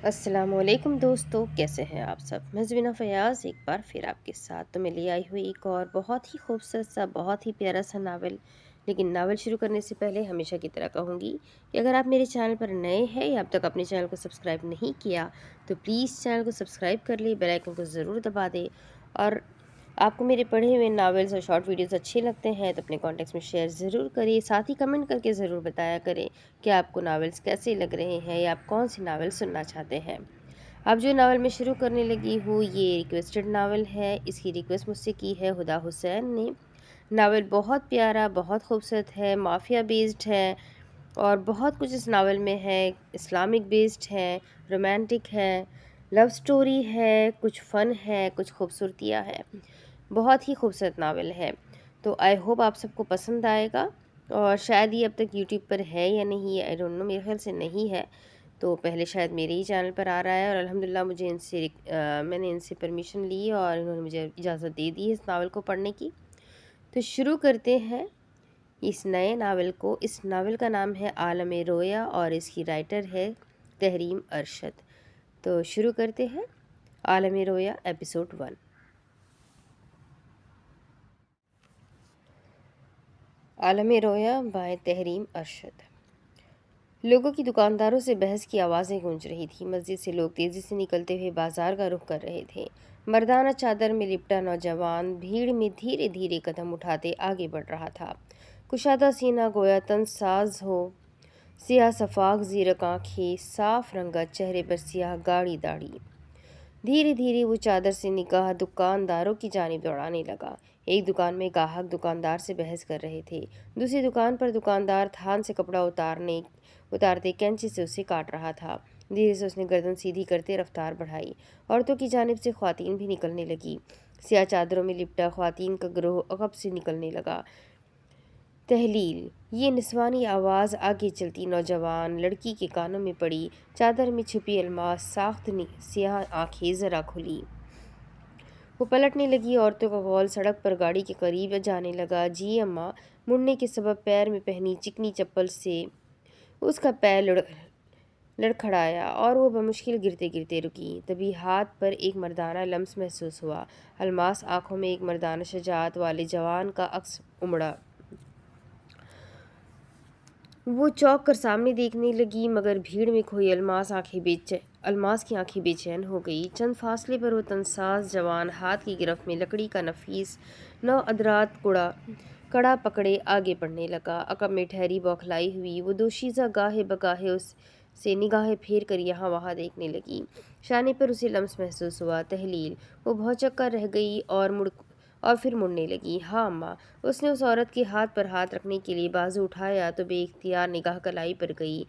अस्सलाम वालेकुम दोस्तों, कैसे हैं आप सब। मैं ज़बीना फ़याज़ एक बार फिर आपके साथ तो मैं ले आई हुई एक और बहुत ही खूबसूरत सा बहुत ही प्यारा सा नावल। लेकिन नावल शुरू करने से पहले हमेशा की तरह कहूँगी कि अगर आप मेरे चैनल पर नए हैं या अब तक अपने चैनल को सब्सक्राइब नहीं किया तो प्लीज़ चैनल को सब्सक्राइब कर ले, बेल आइकन को ज़रूर दबा दें। और आपको मेरे पढ़े हुए नावल्स और शॉर्ट वीडियोस अच्छे लगते हैं तो अपने कॉन्टेक्ट्स में शेयर ज़रूर करिए। साथ ही कमेंट करके ज़रूर बताया करें कि आपको नावल्स कैसे लग रहे हैं या आप कौन सी नावल सुनना चाहते हैं। अब जो नावल मैं शुरू करने लगी हूँ ये रिक्वेस्टेड नावल है। इसकी रिक्वेस्ट मुझसे की है हुदा हुसैन ने। नावल बहुत प्यारा, बहुत खूबसूरत है, माफिया बेस्ड है और बहुत कुछ इस नावल में है। इस्लामिक बेस्ड है, रोमांटिक है, लव स्टोरी है, कुछ फ़न है, कुछ खूबसूरतियाँ हैं। बहुत ही खूबसूरत नावल है। तो आई होप आप सबको पसंद आएगा। और शायद ये अब तक यूट्यूब पर है या नहीं, आई डोंट नो, मेरे ख्याल से नहीं है। तो पहले शायद मेरे ही चैनल पर आ रहा है और अल्हम्दुलिल्लाह मुझे मैंने इनसे परमिशन ली और इन्होंने मुझे इजाज़त दे दी है इस नावल को पढ़ने की। तो शुरू करते हैं इस नए नावल को। इस नावल का नाम है आलम रोया और इसकी राइटर है तहरीम अरशद। तो शुरू करते हैं आलम रोया एपिसोड 1। आलम रोया बाय तहरीम अरशद। लोगों की दुकानदारों से बहस की आवाज़ें गूंज रही थी। मस्जिद से लोग तेज़ी से निकलते हुए बाजार का रुख कर रहे थे। मर्दाना चादर में लिपटा नौजवान भीड़ में धीरे धीरे कदम उठाते आगे बढ़ रहा था। कुशादा सीना गोया तन साज हो, सियाह सफाक जीरक आँखें, साफ रंगा चेहरे पर सियाह गाढ़ी दाढ़ी। धीरे धीरे वो चादर से निगाह दुकानदारों की जानिब दौड़ाने लगा। एक दुकान में ग्राहक दुकानदार से बहस कर रहे थे। दूसरी दुकान पर दुकानदार थान से कपड़ा उतारते कैंची से उसे काट रहा था। धीरे से उसने गर्दन सीधी करते रफ्तार बढ़ाई। औरतों की जानिब से ख्वातीन भी निकलने लगी। सियाह चादरों में लिपटा ख्वातीन का गिरोह अगब से निकलने लगा। तहलील, ये निस्वानी आवाज़ आगे चलती नौजवान लड़की के कानों में पड़ी। चादर में छुपी अलमास साख्त सियाह आंखें ज़रा खुली। वो पलटने लगी। औरतों का गौल सड़क पर गाड़ी के करीब जाने लगा। जी अम्मा। मुड़ने के सबब पैर में पहनी चिकनी चप्पल से उसका पैर लड़खड़ाया और वो बमुश्किल गिरते गिरते रुकी। तभी हाथ पर एक मर्दाना लम्स महसूस हुआ। अलमास आंखों में एक मर्दाना शजाअत वाले जवान का अक्स उमड़ा। वो चौंक कर सामने देखने लगी मगर भीड़ में खोई अलमास की आंखें बेचैन हो गई। चंद फासले पर वो तनसाज जवान हाथ की गिरफ्त में लकड़ी का नफीस नौ अदरात कड़ा पकड़े आगे बढ़ने लगा। अकब में ठहरी बौखलाई हुई वो दोशीज़ा गाहे बगाहे उस से निगाहें फेर कर यहाँ वहाँ देखने लगी। शाने पर उसे लम्स महसूस हुआ। तहलील, वो भौचक्का कर रह गई और फिर मुड़ने लगी। हाँ अम्मा। उसने उस औरत के हाथ पर हाथ रखने के लिए बाजू उठाया तो बेइख्तियार निगाह कलाई पर गई।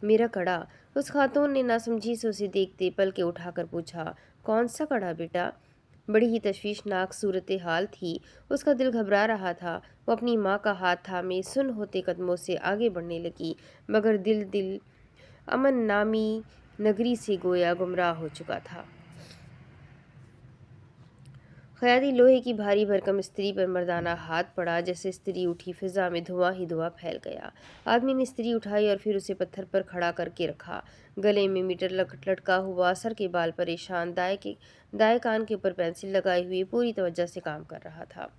मेरा कड़ा। उस खातून ने नासमझी से उसे देखते पल के उठाकर पूछा, कौन सा कड़ा बेटा। बड़ी ही तशवीशनाक सूरत हाल थी। उसका दिल घबरा रहा था। वो अपनी माँ का हाथ थामे सुन होते कदमों से आगे बढ़ने लगी मगर दिल अमन नामी नगरी से गोया गुमराह हो चुका था। ख़याली लोहे की भारी भरकम स्त्री पर मर्दाना हाथ पड़ा। जैसे स्त्री उठी फिजा में धुआं ही धुआं फैल गया। आदमी ने स्त्री उठाई और फिर उसे पत्थर पर खड़ा करके रखा। गले में मीटर लटका हुआ, सर के बाल परेशान, दाएं कान के ऊपर पेंसिल लगाए हुए पूरी तवज्जो से काम कर रहा था।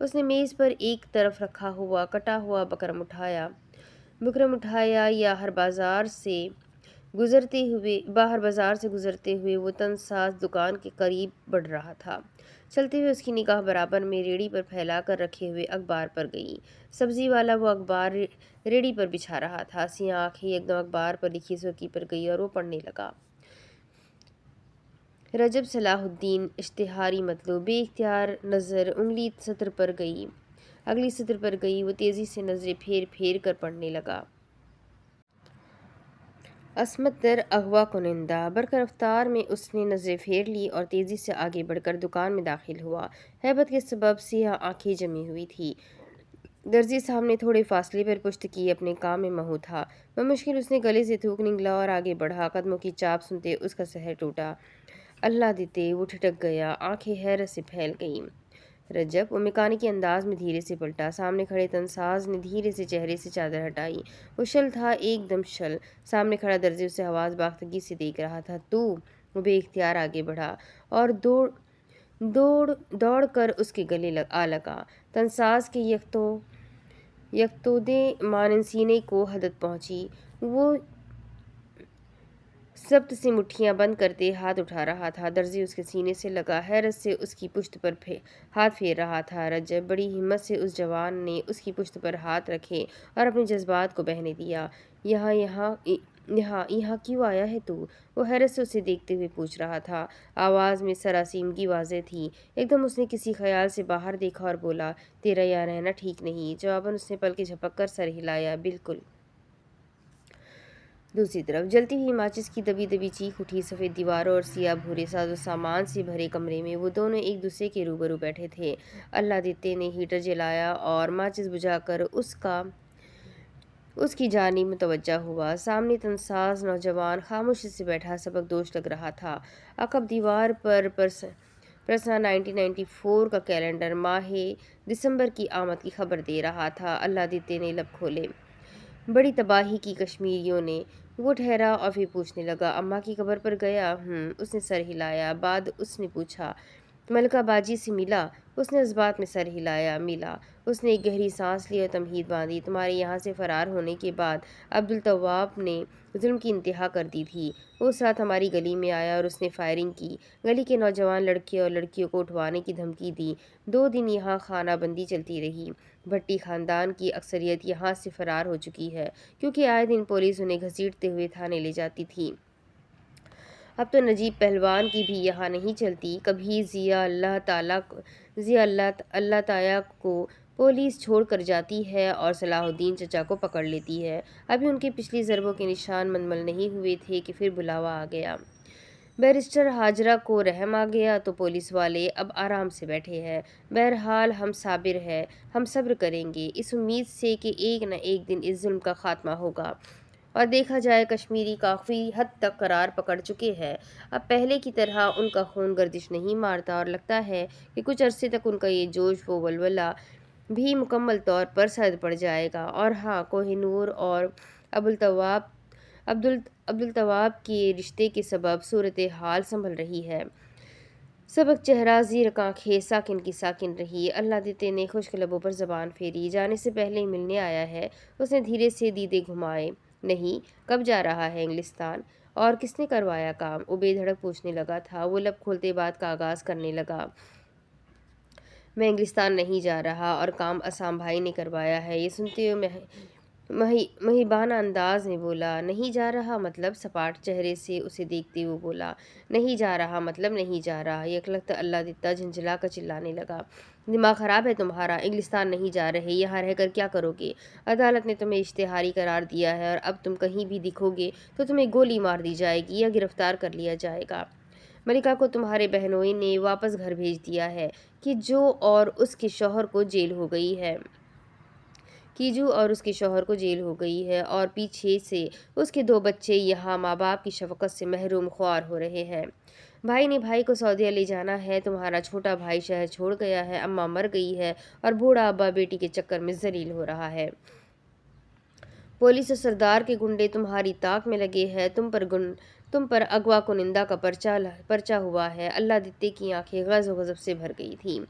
उसने मेज़ पर एक तरफ रखा हुआ कटा हुआ बुकरम उठाया या हर बाहर बाजार से गुजरते हुए वो तनसाज दुकान के करीब बढ़ रहा था। चलते हुए उसकी निगाह बराबर में रेड़ी पर फैला कर रखे हुए अखबार पर गई। सब्जी वाला वो अखबार रेड़ी पर बिछा रहा था। सियाह आंखें एकदम अखबार पर लिखी सुर्खी पर गई और वो पढ़ने लगा। रजब सलाहुद्दीन इश्तिहारी मतलूब। बेइख्तियार नज़र उंगली अगली सत्र पर गई। वो तेज़ी से नज़रें फेर फेर कर पढ़ने लगा। असमत दर अगवा कुनिंदा। बरकर रफ्तार में उसने नज़रें फेर ली और तेज़ी से आगे बढ़कर दुकान में दाखिल हुआ। हैबत के सबब सियाह आंखें जमी हुई थी। दर्जी साहब ने थोड़े फासले पर पुश्त की अपने काम में महू था। बमुश्किल उसने गले से थूक निगला और आगे बढ़ा। कदमों की चाप सुनते उसका सहर टूटा। अल्लाह देते वो ठिठक गया। आंखें हैरत से फैल गईं। रज्जब, वो मैकेनिकी अंदाज में धीरे से पलटा। सामने खड़े तनसाज ने धीरे से चेहरे से चादर हटाई। वो शल था, एकदम शल। सामने खड़ा दर्जी उसे हवास बाख्तगी से देख रहा था। तू? वो बेइख्तियार आगे बढ़ा और दौड़ कर उसके गले आ लगा। तनसाज के यकतोदे मानन सीने को हदत पहुंची। वो जब्त से मुट्ठियां बंद करते हाथ उठा रहा था। दर्जी उसके सीने से लगा, हैरत से उसकी पुश्त पर हाथ फेर रहा था। रजब, बड़ी हिम्मत से उस जवान ने उसकी पुश्त पर हाथ रखे और अपने जज्बात को बहने दिया। यहाँ यहाँ यहाँ यहाँ क्यों आया है तू? वो हैरत से उसे देखते हुए पूछ रहा था। आवाज़ में सरासीमगी वाज़ेह थी। एकदम उसने किसी ख्याल से बाहर देखा और बोला, तेरा यहाँ रहना ठीक नहीं। जवाबन उसने पलके झपक कर सर हिलाया, बिल्कुल। दूसरी तरफ जलती हुई माचिस की दबी दबी चीख उठी। सफ़ेद दीवारों और सिया भूरे साजो सामान से भरे कमरे में वो दोनों एक दूसरे के रूबरू बैठे थे। अल्लादित्य ने हीटर जलाया और माचिस बुझाकर उसकी जानिब मुतवज्जा हुआ। सामने तनसाज नौजवान खामोशी से बैठा सबक दोष लग रहा था। अकब दीवार पर प्रसना 1994 का कैलेंडर माह दिसंबर की आमद की खबर दे रहा था। अल्लादित्य ने लब खोले। बड़ी तबाही की कश्मीरियों ने। वो ठहरा और फिर पूछने लगा, अम्मा की कब्र पर गया? उसने सर हिलाया। बाद उसने पूछा, मलका बाजी से मिला? उसने इस बात में सर हिलाया, मिला। उसने एक गहरी सांस ली और तमहीद बांधी। तुम्हारे यहाँ से फरार होने के बाद अब्दुल तवाब ने जुल्म की इंतहा कर दी थी। वो उस रात हमारी गली में आया और उसने फायरिंग की। गली के नौजवान लड़के और लड़कियों को उठवाने की धमकी दी। 2 दिन यहाँ खाना बंदी चलती रही। भट्टी खानदान की अक्सरियत यहाँ से फरार हो चुकी है, क्योंकि आए दिन पुलिस उन्हें घसीटते हुए थाने ले जाती थी। अब तो नजीब पहलवान की भी यहाँ नहीं चलती। कभी ज़िया अल्लाह ताया को पुलिस छोड़ कर जाती है और सलाहुद्दीन चचा को पकड़ लेती है। अभी उनके पिछली ज़रबों के निशान मनमल नहीं हुए थे कि फिर बुलावा आ गया। बैरिस्टर हाजरा को रहम आ गया तो पुलिस वाले अब आराम से बैठे हैं। बहरहाल हम साबिर हैं, हम सब्र करेंगे, इस उम्मीद से कि एक न एक दिन इस जुल्म का खात्मा होगा और देखा जाए कश्मीरी काफ़ी हद तक करार पकड़ चुके हैं। अब पहले की तरह उनका खून गर्दिश नहीं मारता और लगता है कि कुछ अरसे तक उनका ये जोश व वलवला भी मुकम्मल तौर पर सर्द पड़ जाएगा। और हाँ, कोहिनूर और अबुल तवाब अब्दुल तवाब के रिश्ते के सबब सूरत हाल संभल रही है। सबक चेहरा ज़ीर आँखें साकिन की साकिन रही। अल्लादित्य ने खुश्क लबों पर ज़बान फेरी। जाने से पहले ही मिलने आया है? उसने धीरे से दीदे घुमाए। नहीं, कब जा रहा है इंग्लिस्तान? और किसने करवाया काम? वो बेधड़क पूछने लगा था। वो लब खोलते बात का आगाज़ करने लगा, मैं इंग्लिस्तान नहीं जा रहा और काम असाम भाई ने करवाया है। ये सुनते हुए महिबाना अंदाज में बोला, नहीं जा रहा मतलब? सपाट चेहरे से उसे देखते हुए बोला, नहीं जा रहा मतलब नहीं जा रहा। यकलख्त अल्लादित्ता झंझला कर चिल्लाने लगा, दिमाग ख़राब है तुम्हारा? इंग्लिस्तान नहीं जा रहे, यहाँ रहकर क्या करोगे? अदालत ने तुम्हें इश्तेहारी करार दिया है और अब तुम कहीं भी दिखोगे तो तुम्हें गोली मार दी जाएगी या गिरफ्तार कर लिया जाएगा। मलिका को तुम्हारे बहनोई ने वापस घर भेज दिया है। किज्जू और उसके शौहर को जेल हो गई है। और पीछे से उसके 2 बच्चे यहाँ माँ बाप की शफकत से महरूम ख्वार हो रहे हैं। भाई ने भाई को सऊदीया ले जाना है। तुम्हारा छोटा भाई शहर छोड़ गया है। अम्मा मर गई है और बूढ़ा अब्बा बेटी के चक्कर में जलील हो रहा है। पुलिस और सरदार के गुंडे तुम्हारी ताक में लगे हैं। तुम पर अगवा कुनिंदा का पर्चा हुआ है। अल्लादित्य की आंखें गज़ब से भर गई थीं।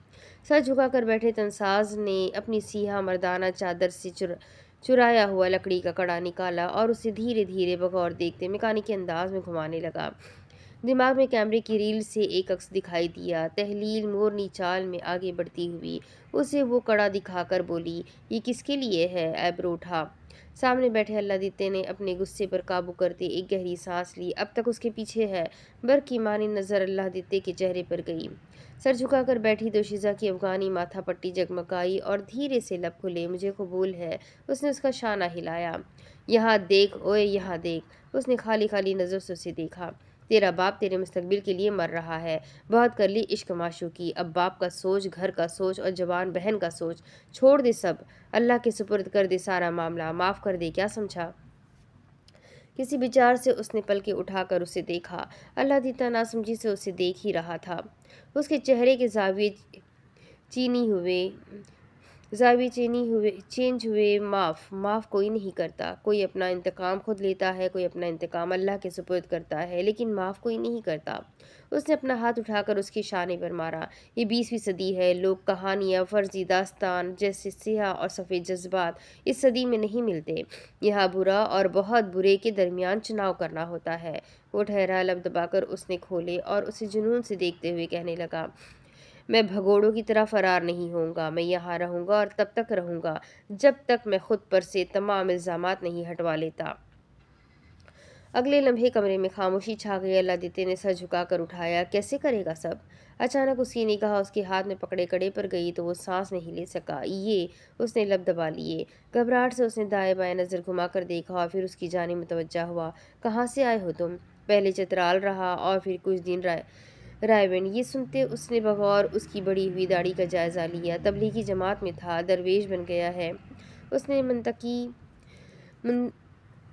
सर झुकाकर बैठे तनसाज ने अपनी सियाह मर्दाना चादर से चुराया हुआ लकड़ी का कड़ा निकाला और उसे धीरे धीरे बगौर देखते मैकेनिकी अंदाज में घुमाने लगा। दिमाग में कैमरे की रील से एक अक्स दिखाई दिया। तहलील मोरनी चाल में आगे बढ़ती हुई उसे वो कड़ा दिखाकर बोली, ये किसके लिए है? ऐब्रो उठा। सामने बैठे अल्लादित्य ने अपने गुस्से पर काबू करते एक गहरी सांस ली। अब तक उसके पीछे है। बर्क की मानी नज़र अल्लादित्य के चेहरे पर गई। सर झुकाकर बैठी दोशीज़ा की अफगानी माथा पट्टी जगमगाई और धीरे से लब खुले, मुझे कबूल है। उसने उसका शाना हिलाया। यहाँ देख ओए, यहाँ देख। उसने खाली खाली नज़र से उसे देखा। तेरा बाप तेरे मुस्तकबिल के लिए मर रहा है। बहुत कर ली इश्क माशूकी, अब बाप का सोच, घर का सोच और जवान बहन का सोच। छोड़ दे सब, अल्लाह के सुपुर्द कर दे सारा मामला, माफ़ कर दे, क्या समझा? किसी विचार से उसने पलके उठाकर उसे देखा। अल्लादित्य नासमझी से उसे देख ही रहा था। उसके चेहरे के जाविये चीनी हुए ज़ावी चेंज हुए, माफ़ कोई नहीं करता। कोई अपना इंतकाम खुद लेता है, कोई अपना इंतकाम अल्लाह के सुपुर्द करता है, लेकिन माफ़ कोई नहीं करता। उसने अपना हाथ उठाकर उसके शाने पर मारा। ये 20वीं सदी है। लोग कहानियाँ, फर्जी दास्तान जैसे सियाह और सफ़ेद जज्बात इस सदी में नहीं मिलते। यहाँ बुरा और बहुत बुरे के दरमियान चुनाव करना होता है। वो ठहरा, लब दबाकर उसने खोले और उसे जुनून से देखते हुए कहने लगा, मैं भगोड़ों की तरह फरार नहीं होऊंगा। मैं यहाँ रहूंगा और तब तक रहूंगा जब तक मैं खुद पर से तमाम इल्जामात नहीं हटवा लेता। अगले लम्हे कमरे में खामोशी छा गई। अलादीते ने सर झुकाकर उठाया। कैसे करेगा सब? अचानक उसकी निगाह उसके हाथ में पकड़े कड़े पर गई तो वो सांस नहीं ले सका। ये उसने लब दबा लिए। घबराहट से उसने दाएं बाएं नजर घुमाकर देखा और फिर उसकी जानिब मुतवज्जा हुआ। कहाँ से आए हो तुम? पहले चतराल रहा और फिर कुछ दिन रायवन। ये सुनते उसने बगौर उसकी बड़ी हुई दाढ़ी का जायजा लिया। तबलीगी जमात में था, दरवेश बन गया है। उसने मुन,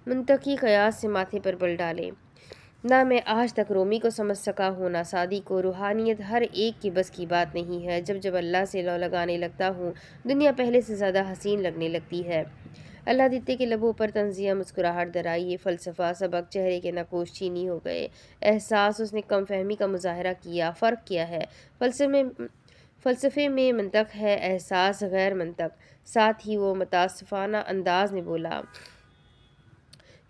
मुंतकी कयास से माथे पर बल डाले। ना मैं आज तक रोमी को समझ सका हूँ, ना सादी को। रूहानियत हर एक के बस की बात नहीं है। जब जब अल्लाह से लौ लगाने लगता हूँ, दुनिया पहले से ज़्यादा हसीन लगने लगती है। अल्लाह दित्ते के लबों पर तंजिया मुस्कुराहट दराई। ये फ़लसफ़ा सबक चेहरे के नकोश चीनी हो गए। एहसास उसने कम फहमी का मुजाहरा किया। फ़र्क किया है। फ़लसफ़े में मंतक है, एहसास गैर मंतक। साथ ही वो मुतासिफ़ाना अंदाज में बोला,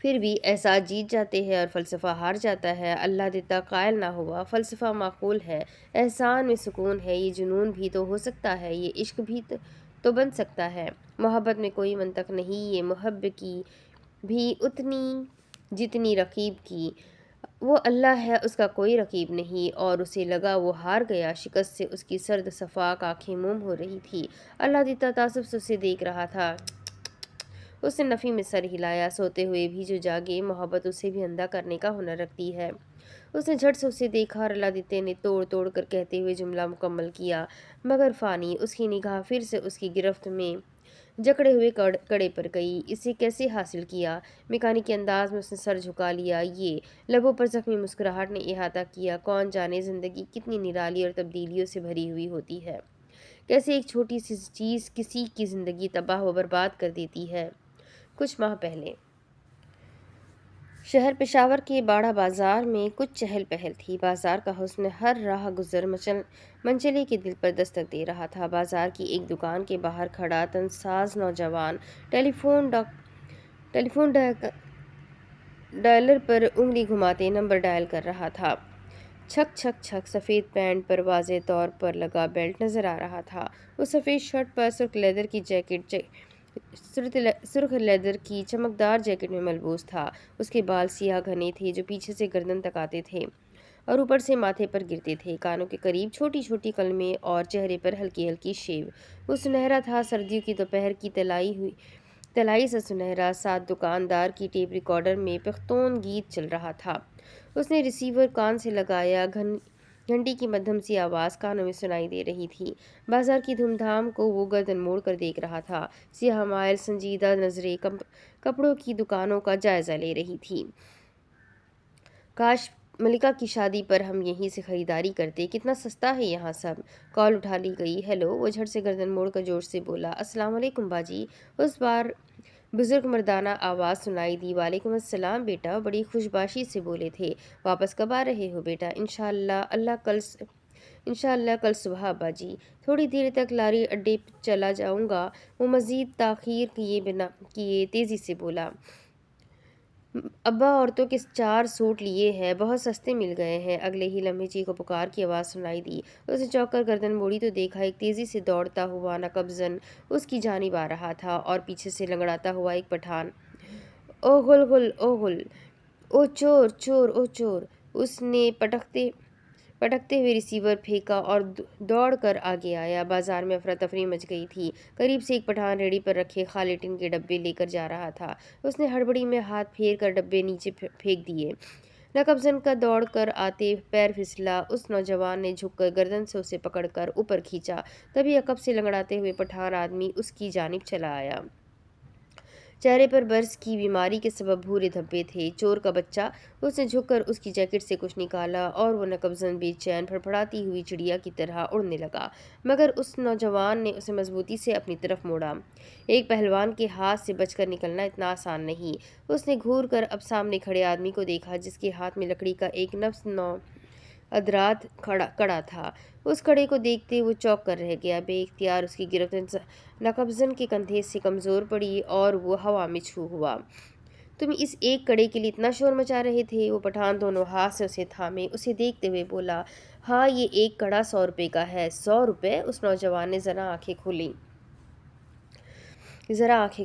फिर भी एहसास जीत जाते हैं और फ़लसफ़ा हार जाता है। अल्लाह देता कायल ना हुआ। फ़लसफ़ा माक़ूल है, एहसान में सुकून है। ये जुनून भी तो हो सकता है, ये इश्क भी तो बन सकता है। मोहब्बत में कोई मंतक नहीं। ये मुहब्ब की भी उतनी जितनी रकीब की। वो अल्लाह है, उसका कोई रकीब नहीं। और उसे लगा वो हार गया। शिकस्त से उसकी सर्द सफ़ाक आँखें मोम हो रही थी। अल्लाह देता तासुब से उसे देख रहा था। उसने नफ़ी में सर हिलाया। सोते हुए भी जो जागे, मोहब्बत उसे भी अंधा करने का हुनर रखती है। उसने झट से उसे देखा और अलादीते ने तोड़ तोड़ कर कहते हुए जुमला मुकम्मल किया। मगर फ़ानी। उसकी निगाह फिर से उसकी गिरफ्त में जकड़े हुए कड़े पर गई। इसे कैसे हासिल किया? मैकेनिकी अंदाज में उसने सर झुका लिया। ये लबों पर जख्मी मुस्कुराहट ने इहाता किया। कौन जाने ज़िंदगी कितनी निराली और तब्दीलियों से भरी हुई होती है। कैसे एक छोटी सी चीज़ किसी की ज़िंदगी तबाह व बर्बाद कर देती है। कुछ माह पहले शहर पेशावर के बाड़ा बाजार में कुछ चहल पहल थी। बाजार का हुस्न हर राह गुजर मंचले के दिल पर दस्तक दे रहा था। बाजार की एक दुकान के बाहर खड़ा तनसाज नौजवान टेलीफोन डायलर पर उंगली घुमाते नंबर डायल कर रहा था। छक छक छक। सफ़ेद पैंट पर वाज़े तौर पर लगा बेल्ट नज़र आ रहा था। उस सफ़ेद शर्ट पर सुर्ख लेदर की चमकदार जैकेट में मलबूस था। उसके बाल सियाह घने थे जो पीछे से गर्दन तक आते थे और ऊपर से माथे पर गिरते थे। कानों के करीब छोटी छोटी कलमें और चेहरे पर हल्की हल्की शेव। वो सुनहरा था, सर्दियों की दोपहर की तलाई सा सुनहरा। साथ दुकानदार की टेप रिकॉर्डर में पख्तून गीत चल रहा था। उसने रिसीवर कान से लगाया। घंटी की मध्यम सी आवाज़ कानों में सुनाई दे रही थी। बाजार की धूमधाम को वो गर्दन मोड़ कर देख रहा था। सियाह माइल संजीदा नजरें कपड़ों की दुकानों का जायजा ले रही थी। काश मलिका की शादी पर हम यहीं से खरीदारी करते। कितना सस्ता है यहाँ सब। कॉल उठा ली गई। हेलो। वो झट से गर्दन मोड़ कर जोर से बोला। अस्सलाम वालेकुम बाजी। उस बार बुजुर्ग मर्दाना आवाज़ सुनाई दी। वालेकुम अस्सलाम बेटा, बड़ी खुशबाशी से बोले थे। वापस कब आ रहे हो बेटा? इंशाअल्लाह कल सुबह अब्बा जी। थोड़ी देर तक लारी अड्डे चला जाऊंगा। वो मज़ीद ताख़ीर किए तेज़ी से बोला। अब्बा औरतों के 4 सूट लिए हैं, बहुत सस्ते मिल गए हैं। अगले ही लम्हे चीखो पुकार की आवाज़ सुनाई दी। उसे चौंक कर गर्दन मोड़ी तो देखा एक तेज़ी से दौड़ता हुआ नकबज़न उसकी जानिब आ रहा था और पीछे से लंगड़ाता हुआ एक पठान। ओ गुल गुल, ओ गुल, ओ चोर चोर, ओ चोर। उसने पटकते हुए रिसीवर फेंका और दौड़ कर आगे आया। बाजार में अफरा तफरी मच गई थी। करीब से एक पठान रेडी पर रखे खाली टिन के डब्बे लेकर जा रहा था। उसने हड़बड़ी में हाथ फेर कर डब्बे नीचे फेंक दिए। नकबजन का दौड़ कर आते पैर फिसला। उस नौजवान ने झुककर गर्दन से उसे पकड़कर ऊपर खींचा। तभी अकब से लंगड़ाते हुए पठान आदमी उसकी जानिब चला आया। चेहरे पर बर्स की बीमारी के सबब भूरे धब्बे थे। चोर का बच्चा। उसने झुककर उसकी जैकेट से कुछ निकाला और वो नकबजन बेचैन फड़फड़ाती हुई चिड़िया की तरह उड़ने लगा, मगर उस नौजवान ने उसे मजबूती से अपनी तरफ मोड़ा। एक पहलवान के हाथ से बचकर निकलना इतना आसान नहीं। उसने घूर कर अब सामने खड़े आदमी को देखा, जिसके हाथ में लकड़ी का एक नफ्स नौ अदरात कड़ा था। उस कड़े को देखते वो चौंक कर रह गया। बेइख्तियार उसकी गिरफ्त नकबजन के कंधे से कमज़ोर पड़ी और वो हवा में छू हुआ। तुम इस एक कड़े के लिए इतना शोर मचा रहे थे? वो पठान दोनों हाथ से उसे थामे उसे देखते हुए बोला। हाँ, ये एक कड़ा 100 रुपये का है। 100 रुपये? उस नौजवान ने ज़रा आंखें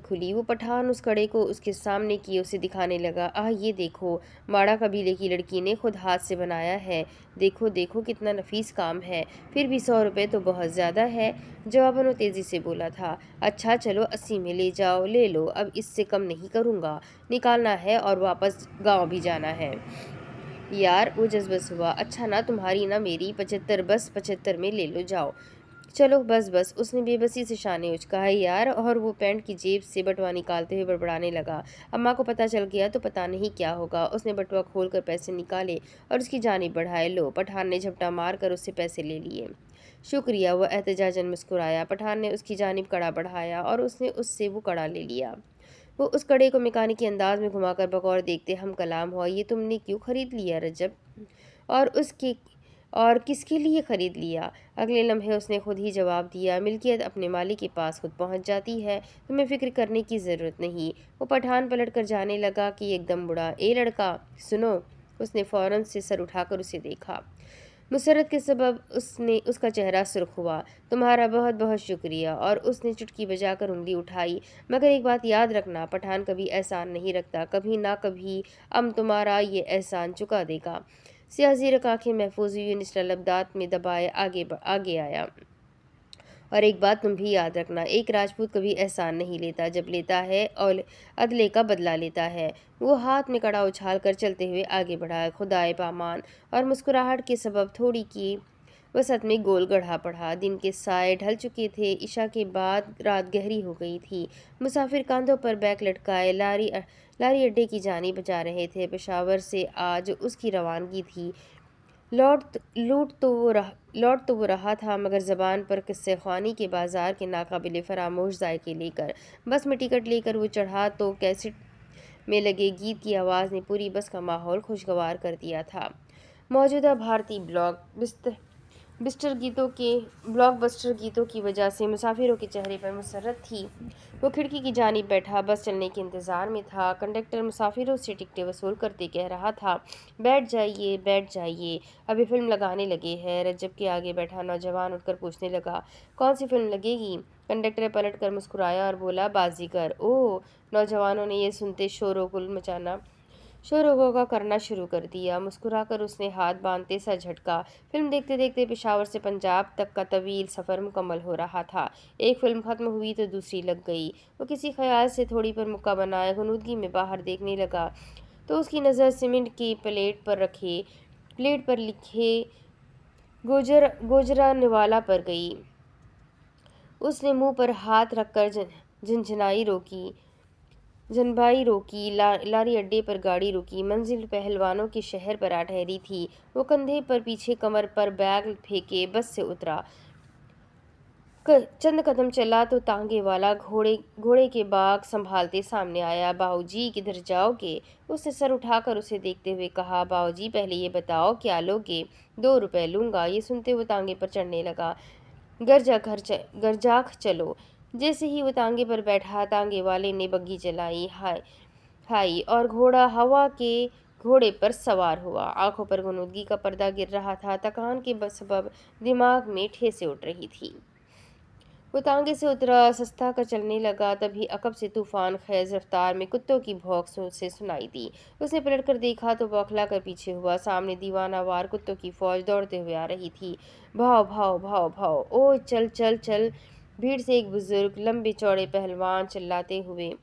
खुली। वो पठान उस कड़े को उसके सामने किए उसे दिखाने लगा। ये देखो, माड़ा कबीले की लड़की ने खुद हाथ से बनाया है। देखो देखो कितना नफीस काम है। फिर भी 100 रुपये तो बहुत ज़्यादा है। जवाबन वो तेज़ी से बोला था। अच्छा चलो, 80 में ले जाओ, ले लो, अब इससे कम नहीं करूँगा। निकालना है और वापस गाँव भी जाना है। यार, वो जज्बस हुआ। अच्छा ना तुम्हारी ना मेरी, 75, बस 75 में ले लो, जाओ। चलो बस बस, उसने बेबसी से शाने उचकाए। यार, और वो पैंट की जेब से बटुआ निकालते हुए बड़बड़ाने लगा। अम्मा को पता चल गया तो पता नहीं क्या होगा। उसने बटुआ खोलकर पैसे निकाले और उसकी जानिब बढ़ाए। लो, पठान ने झपटा मार कर उससे पैसे ले लिए। शुक्रिया, वह एहतजाजन मुस्कुराया। पठान ने उसकी जानिब कड़ा बढ़ाया और उसने उससे वो कड़ा ले लिया। वो उस कड़े को मैकेनिकी अंदाज में घुमाकर बगौर देखते हम कलाम हुआ। ये तुमने क्यों खरीद लिया रजब? और उसके और किसके लिए खरीद लिया? अगले लम्हे उसने खुद ही जवाब दिया। मिल्कियत अपने मालिक के पास खुद पहुंच जाती है, तुम्हें फिक्र करने की ज़रूरत नहीं। वो पठान पलट कर जाने लगा कि एकदम बुढ़ा। ए लड़का, सुनो। उसने फ़ौरन से सर उठाकर उसे देखा। मुसरत के सबब उसका चेहरा सुर्ख हुआ। तुम्हारा बहुत बहुत शुक्रिया। और उसने चुटकी बजाकर उंगली उठाई। मगर एक बात याद रखना, पठान कभी एहसान नहीं रखता। कभी ना कभी तुम्हारा ये एहसान चुका देगा। सियाजीरक आंखें महफूज हुई निचला लब दांत में दबाए आगे आया। और एक बात तुम भी याद रखना, एक राजपूत कभी एहसान नहीं लेता, जब लेता है और अदले का बदला लेता है। वो हाथ में कड़ा उछाल कर चलते हुए आगे बढ़ा। खुदाए पामान। और मुस्कुराहट के सबब थोड़ी की वसत में गोल गढ़ा पड़ा। दिन के साए ढल चुके थे। इशा के बाद रात गहरी हो गई थी। मुसाफिर कांधों पर बैग लटकाए लारी अड्डे की जानिब जा रहे थे। पेशावर से आज उसकी रवानगी थी। लौट तो वो रहा था, मगर ज़बान पर किस्से ख्वानी के बाजार के नाकाबिले फरामोश जायके लेकर। बस में टिकट लेकर वो चढ़ा तो कैसेट में लगे गीत की आवाज़ ने पूरी बस का माहौल खुशगवार कर दिया था। मौजूदा भारतीय ब्लॉकबस्टर गीतों की वजह से मुसाफिरों के चेहरे पर मुसर्रत थी। वो खिड़की की जानिब बैठा बस चलने के इंतज़ार में था। कंडक्टर मुसाफिरों से टिकटें वसूल करते कह रहा था, बैठ जाइए बैठ जाइए, अभी फिल्म लगाने लगे हैं। रज्जब के आगे बैठा नौजवान उठकर पूछने लगा, कौन सी फिल्म लगेगी? कंडक्टर पलट कर मुस्कुराया और बोला, बाजीगर। ओह! नौजवानों ने यह सुनते शोर करना शुरू कर दिया। मुस्कुराकर उसने हाथ बांधते सा झटका। फिल्म देखते देखते पेशावर से पंजाब तक का तवील सफ़र मुकम्मल हो रहा था। एक फिल्म खत्म हुई तो दूसरी लग गई। वो किसी ख्याल से थोड़ी पर मुक्का बनाए गुनूदगी में बाहर देखने लगा तो उसकी नज़र सीमेंट की प्लेट पर लिखे गोजरा निवाला पर गई। उसने मुंह पर हाथ रखकर जनबाई रोकी। लारी अड्डे पर गाड़ी रुकी। मंजिल पहलवानों के शहर पर आ ठहरी थी। वो कंधे पर पीछे कमर पर बैग फेंके बस से उतरा। चंद कदम चला तो तांगे वाला घोड़े के बाग संभालते सामने आया। बाऊजी, किधर जाओगे? उसने सर उठाकर उसे देखते हुए कहा। बाऊजी, पहले ये बताओ क्या लोगे? 2 रुपए लूँगा। ये सुनते वो तांगे पर चढ़ने लगा। गरजाख चलो। जैसे ही वो तांगे पर बैठा, तांगे वाले ने बग्घी चलाई हाई और घोड़ा हवा के घोड़े पर सवार हुआ। आंखों पर गुनूदगी का पर्दा गिर रहा था। थकान के सबब दिमाग में ठेसे उठ रही थी। वो तांगे से उतरा, सस्ता कर चलने लगा। तभी अकब से तूफान खेज रफ्तार में कुत्तों की भौंक से सुनाई दी। उसने पलट कर देखा तो बौखला कर पीछे हुआ। सामने दीवाना वार कुत्तों की फौज दौड़ते हुए आ रही थी। भाव भाव भाव भाव, ओ चल चल चल। भीड़ से एक बुजुर्ग लंबे चौड़े पहलवान चिल्लाते हुए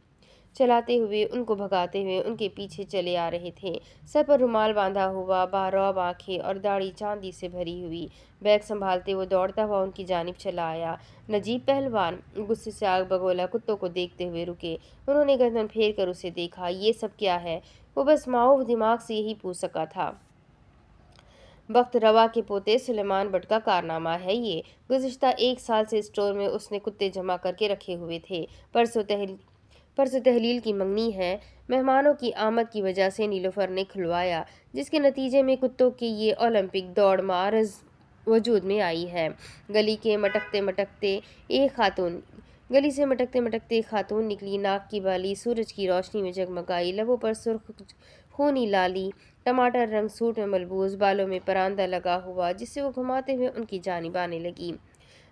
चलाते हुए, उनको भगाते हुए उनके पीछे चले आ रहे थे। सर पर रुमाल बांधा हुआ, बारौब आंखें और दाढ़ी चांदी से भरी हुई। बैग संभालते वो दौड़ता हुआ उनकी जानिब चला आया। नजीब पहलवान गुस्से से आग बगोला कुत्तों को देखते हुए रुके। उन्होंने गर्दन फेर कर उसे देखा। ये सब क्या है? वो बस माऊफ दिमाग से यही पूछ सका था। वक्त रवा के पोते सुलेमान भट्ट का कारनामा है ये। गुज़िश्ता 1 साल से स्टोर में उसने कुत्ते जमा करके रखे हुए थे। परसों तहलील की मंगनी है। मेहमानों की आमद की वजह से नीलोफर ने खुलवाया, जिसके नतीजे में कुत्तों की ये ओलंपिक दौड़ मार्ज वजूद में आई है। गली से मटकते मटकते एक खातून निकली। नाक की बाली सूरज की रोशनी में जगमगाई, लबों पर सुर्ख खूनी लाली, टमाटर रंग सूट में मलबूस, बालों में परांदा लगा हुआ, जिससे वो घुमाते हुए उनकी जानिब आने लगी।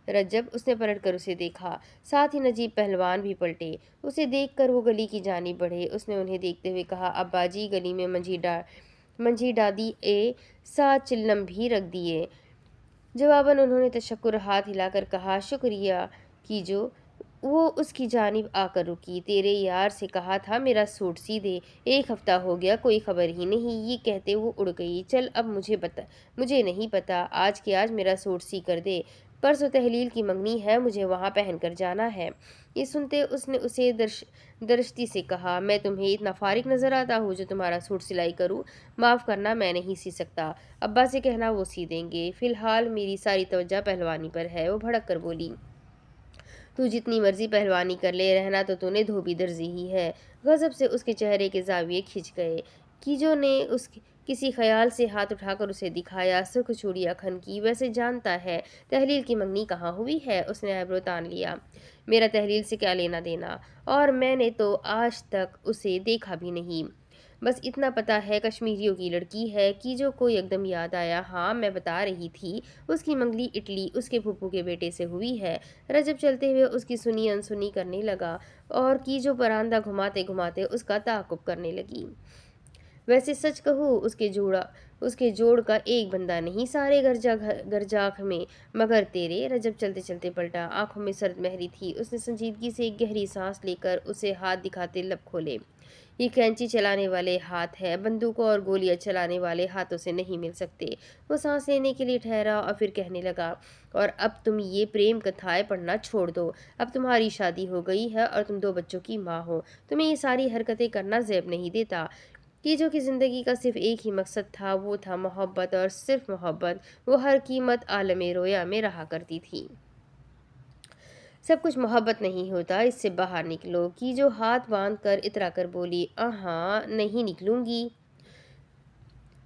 रज्जब उसने पलट कर उसे देखा। साथ ही नजीब पहलवान भी पलटे। उसे देखकर वो गली की जानिब बढ़े। उसने उन्हें देखते हुए कहा, अब्बा जी, गली में मंझी डादी ए सा चिल्लम भी रख दिए। जवाबन उन्होंने तशक्कुर हाथ हिलाकर कहा, शुक्रिया कीजो। वो उसकी जानिब आकर रुकी। तेरे यार से कहा था मेरा सूट सी दे, 1 हफ्ता हो गया कोई खबर ही नहीं। ये कहते वो उड़ गई। चल अब मुझे नहीं पता, आज के आज मेरा सूट सी कर दे। परसों तहलील की मंगनी है, मुझे वहाँ पहन कर जाना है। ये सुनते उसने उसे दरश्ती से कहा, मैं तुम्हें इतना फारिग नजर आता हूँ जो तुम्हारा सूट सिलाई करूँ? माफ़ करना, मैं नहीं सी सकता। अब्बा से कहना, वो सी देंगे। फिलहाल मेरी सारी तवज्जो पहलवानी पर है। वो भड़क कर बोली, तू जितनी मर्जी पहलवानी कर ले, रहना तो तूने धोबी दर्जी ही है। गजब से उसके चेहरे के जाविये खिंच गए। कीजो ने किसी ख्याल से हाथ उठाकर उसे दिखाया। सुर्ख चूड़ियां खनकी। वैसे जानता है तहलील की मंगनी कहाँ हुई है? उसने आईब्रो तान लिया। मेरा तहलील से क्या लेना देना? और मैंने तो आज तक उसे देखा भी नहीं। बस इतना पता है कश्मीरियों की लड़की है। कीजो को एकदम याद आया, हाँ मैं बता रही थी, उसकी मंगली इटली उसके फूफू के बेटे से हुई है। रजब चलते हुए उसकी सुनी अनसुनी करने लगा और कीजो परांदा घुमाते घुमाते उसका ताक़ुब करने लगी। वैसे सच कहूँ, उसके जोड़ का एक बंदा नहीं सारे गरजाख में, मगर तेरे। रजब चलते चलते पलटा। आंखों में सर्द मेहरी थी। उसने संजीदगी से एक गहरी सांस लेकर उसे हाथ दिखाते लब खोले। ये कैंची चलाने वाले हाथ है, बंदूकों और गोलियां चलाने वाले हाथों से नहीं मिल सकते। वो सांस लेने के लिए ठहरा और फिर कहने लगा, और अब तुम ये प्रेम कथाएं पढ़ना छोड़ दो। अब तुम्हारी शादी हो गई है और तुम 2 बच्चों की माँ हो। तुम्हें ये सारी हरकतें करना ज़ेब नहीं देता। कीजो की ज़िंदगी का सिर्फ एक ही मकसद था, वो था मोहब्बत, और सिर्फ मोहब्बत। वो हर कीमत आलमे रोया में रहा करती थी। सब कुछ मोहब्बत नहीं होता, इससे बाहर निकलो। कीजो हाथ बांध कर इतरा कर बोली, हाँ नहीं निकलूंगी।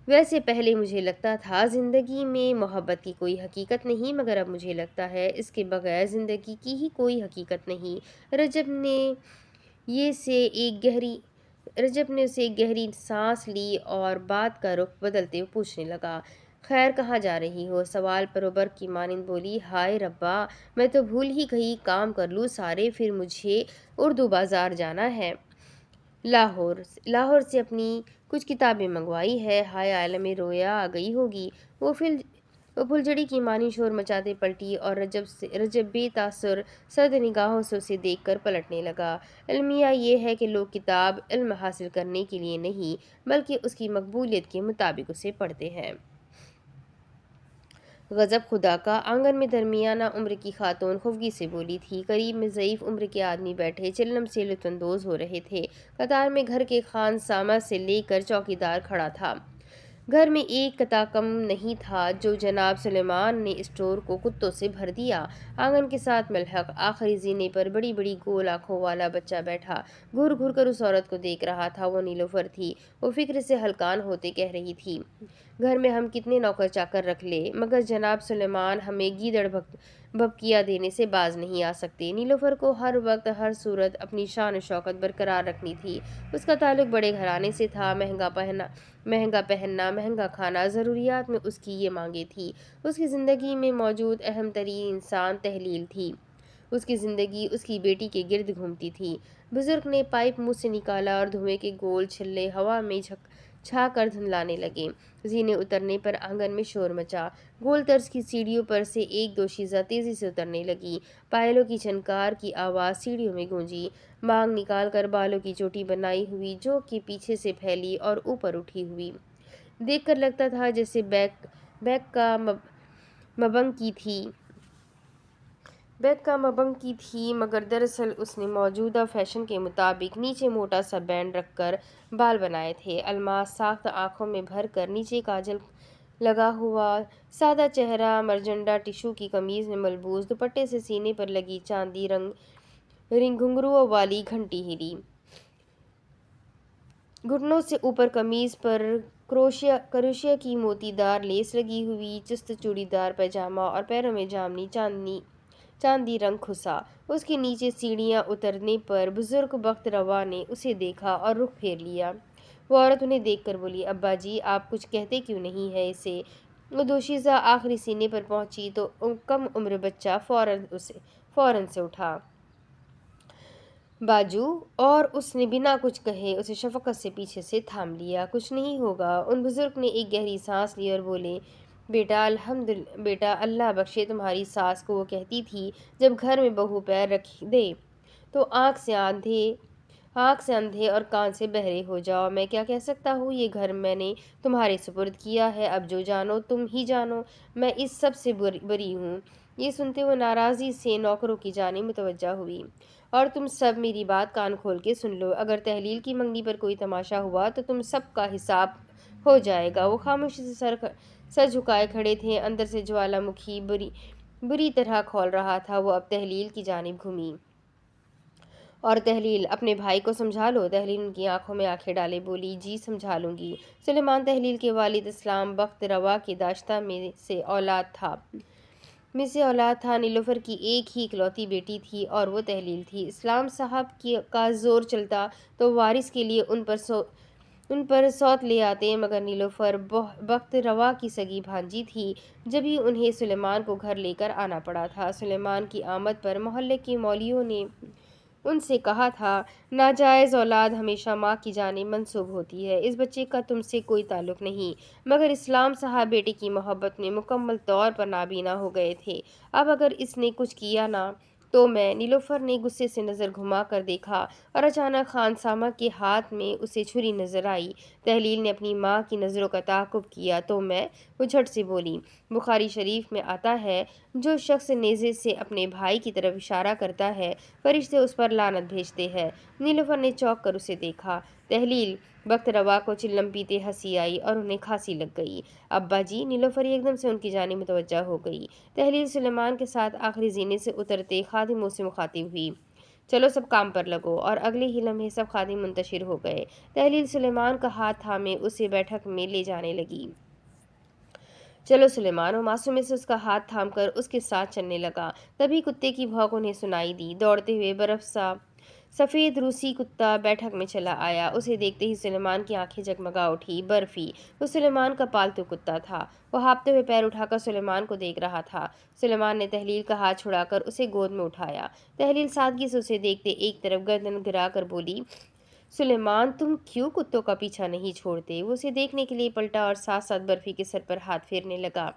वैसे पहले मुझे लगता था ज़िंदगी में मोहब्बत की कोई हकीकत नहीं, मगर अब मुझे लगता है इसके बगैर ज़िंदगी की ही कोई हकीकत नहीं। ये से एक गहरी रजब ने उसे एक गहरी सांस ली और बात का रुख बदलते हुए पूछने लगा, खैर कहाँ जा रही हो? सवाल पर वो बर्क की मानिंद बोली, हाय रब्बा, मैं तो भूल ही गई, काम कर लूँ सारे, फिर मुझे उर्दू बाजार जाना है। लाहौर से अपनी कुछ किताबें मंगवाई है। हाय आलम रोया आ गई होगी। वो फुलझड़ी की मानी शोर मचाते पलटी और रजब बेतासुर सर्द निगाहों से उसे देखकर पलटने लगा। अलमिया ये है कि लोग किताब इल्म हासिल करने के लिए नहीं, बल्कि उसकी मकबूलियत के मुताबिक उसे पढ़ते हैं। गजब खुदा का। आंगन में दरमियाना उम्र की खातून खुफगी से बोली थी। करीब में ज़ईफ़ उम्र के आदमी बैठे चिल्लम से लुत्फ़अंदोज़ हो रहे थे। कतार में घर के खानसामा से लेकर चौकीदार खड़ा था। घर में एक कताकम नहीं था जो जनाब सुलेमान ने स्टोर को कुत्तों से भर दिया। आंगन के साथ मलहक आखिरी जीने पर बड़ी बड़ी गोल आंखों वाला बच्चा बैठा घूर घूर कर उस औरत को देख रहा था। वो नीलोफर थी। वो फिक्र से हलकान होते कह रही थी, घर में हम कितने नौकर चाकर रख ले, मगर जनाब सुलेमान हमें गीदड़ भभकिया देने से बाज नहीं आ सकते। नीलोफर को हर वक्त हर सूरत अपनी शान शौकत बरकरार रखनी थी। उसका ताल्लुक बड़े घराने से था। महंगा पहनना, महंगा खाना, ज़रूरियात में उसकी ये मांगे थी। उसकी ज़िंदगी में मौजूद अहम तरीन इंसान तहलील थी। उसकी ज़िंदगी उसकी बेटी के गिर्द घूमती थी। बुजुर्ग ने पाइप मुंह से निकाला और धुएं के गोल छिल्ले हवा में छा कर धुंधलाने लगे। जीने उतरने पर आंगन में शोर मचा। गोल तर्ज की सीढ़ियों पर से एक दोशीज़ा तेजी से उतरने लगी। पायलों की झनकार की आवाज़ सीढ़ियों में गूंजी। मांग निकाल कर बालों की चोटी बनाई हुई जो कि पीछे से फैली और ऊपर उठी हुई। देखकर लगता था जैसे बैक बैक का मबंग की थी मगर दरअसल उसने मौजूदा फैशन के मुताबिक नीचे मोटा सा बैंड रखकर बाल बनाए थे। अलमास साख्त आंखों में भर कर नीचे काजल लगा हुआ सादा चेहरा, मरजंडा टिशू की कमीज में मलबूस दुपट्टे से सीने पर लगी चांदी रिंग घुंघरुओं वाली घंटी हिली। घुटनों से ऊपर कमीज पर क्रोशिया की मोतीदार लेस लगी हुई चुस्त चूड़ीदार पैजामा और पैरों में जामनी चांदी रंग खुसा। उसके नीचे सीढ़ियां उतरने पर बुजुर्ग बख्त रवा ने उसे देखा और रुख फेर लिया। वो औरत उन्हें देखकर बोली, अब्बा जी आप कुछ कहते क्यों नहीं है इसे। वो दोशीज़ा आखिरी सीने पर पहुंची तो कम उम्र बच्चा फौरन से उठा बाजू और उसने बिना कुछ कहे उसे शफकत से पीछे से थाम लिया। कुछ नहीं होगा। उन बुजुर्ग ने एक गहरी सांस ली और बोले, बेटा अल्लाह बख्शे तुम्हारी सास को वो कहती थी जब घर में बहू पैर रख दे तो आँख से अंधे और कान से बहरे हो जाओ। मैं क्या कह सकता हूँ, ये घर मैंने तुम्हारे सुपुर्द किया है, अब जो जानो तुम ही जानो। मैं इस सब से बरी हूँ। ये सुनते हुए नाराज़ी से नौकरों की जानिब मुतवज्जा हुई। और तुम सब मेरी बात कान खोल के सुन लो, अगर तहलील की मंगनी पर कोई तमाशा हुआ तो तुम सबका हिसाब हो जाएगा। वो खामोशी से सर झुकाए खड़े थे। अंदर से ज्वालामुखी बुरी तरह खौल रहा था। वो अब तहलील की जानिब घूमी और तहलील अपने भाई को समझा लो। तहलील उनकी आंखों में आंखें डाले बोली, जी समझा लूंगी। सुलेमान तहलील के वालिद इस्लाम बख्त रवा की दाश्ता में से औलाद था। नीलोफर की एक ही इकलौती बेटी थी और वो तहलील थी। इस्लाम साहब का जोर चलता तो वारिस के लिए उन पर सौत ले आते, मगर नीलोफर बख्त रवा की सगी भांजी थी। जब ही उन्हें सुलेमान को घर लेकर आना पड़ा था। सुलेमान की आमद पर मोहल्ले के मौलियों ने उनसे कहा था, नाजायज़ औलाद हमेशा माँ की जानिब मंसूब होती है, इस बच्चे का तुमसे कोई ताल्लुक नहीं। मगर इस्लाम साहब बेटे की मोहब्बत में मुकम्मल तौर पर नाबीना हो गए थे। अब अगर इसने कुछ किया ना तो मैं। नीलोफर ने गुस्से से नज़र घुमा कर देखा और अचानक खानसामा के हाथ में उसे छुरी नजर आई। तहलील ने अपनी माँ की नज़रों का ताक़ुब किया तो मैं। वो झट से बोली, बुखारी शरीफ में आता है, जो शख्स नेज़े से अपने भाई की तरफ इशारा करता है फरिश्ते उस पर लानत भेजते हैं। नीलोफर ने चौंक कर उसे देखा। तहलील बख्त रवा को चिल्लम पीते हंसी आई और उन्हें खांसी लग गई। अब्बा जी। नीलोफर एकदम से उनकी जानिब मुतवज्जा हो गई। तहलील सुलेमान के साथ आखिरी जीने से उतरते खादिमों से मुखातिब हुई, चलो सब काम पर लगो। और अगले ही लम्हे सब खादिम मुंतशिर हो गए। तहलील सुलेमान का हाथ थामे उसे बैठक में ले जाने लगी। चलो सुलेमान। वो मासूमे से उसका हाथ थामकर उसके साथ चलने लगा। तभी कुत्ते की भौंक उन्हें सुनाई दी। दौड़ते हुए बर्फ सा सफ़ेद रूसी कुत्ता बैठक में चला आया। उसे देखते ही सुलेमान की आंखें जगमगा उठी। बर्फी वो सुलेमान का पालतू कुत्ता था। वो हाँफते हुए पैर उठाकर सुलेमान को देख रहा था। सुलेमान ने तहलील का हाथ छुड़ाकर उसे गोद में उठाया। तहलील सादगी से उसे देखते एक तरफ गर्दन गिरा कर बोली, सुलेमान तुम क्यों कुत्तों का पीछा नहीं छोड़ते। वो उसे देखने के लिए पलटा और साथ साथ बर्फी के सर पर हाथ फेरने लगा।